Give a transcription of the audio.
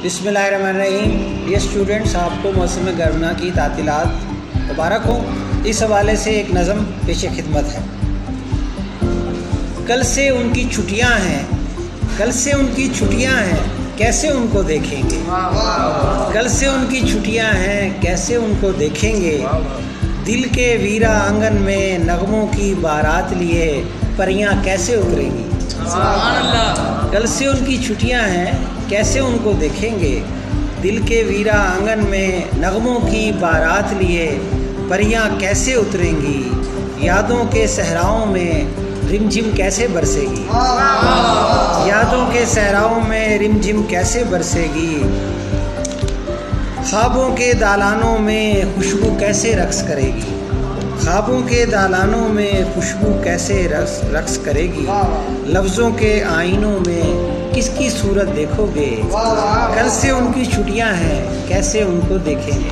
बिस्मिल्लाहिर्रहमानिर्रहीम। ये स्टूडेंट्स, आपको मौसम गर्मा की तातीलात मुबारक हो। इस हवाले से एक नज़म पेश खिदमत है। कल से उनकी छुट्टियां हैं, कल से उनकी छुट्टियां हैं, कैसे उनको देखेंगे। कल से उनकी छुट्टियां हैं, कैसे उनको देखेंगे। दिल के वीरा आंगन में नगमों की बारात लिए परियां कैसे उतरेंगी। कल से उनकी छुट्टियां हैं, कैसे उनको देखेंगे। दिल के वीरा आंगन में नगमों की बारात लिए परियां कैसे उतरेंगी। यादों के सहराओं में रिमझिम कैसे बरसेगी। यादों के सहराओं में रिमझिम कैसे बरसेगी। ख्वाबों के दालानों में खुशबू कैसे रक्स करेगी। ख्वाबों के दालानों में खुशबू कैसे रक्स करेगी। लफ्ज़ों के आईनों में किसकी सूरत देखोगे। कल से उनकी छुट्टियां हैं, कैसे उनको देखेंगे।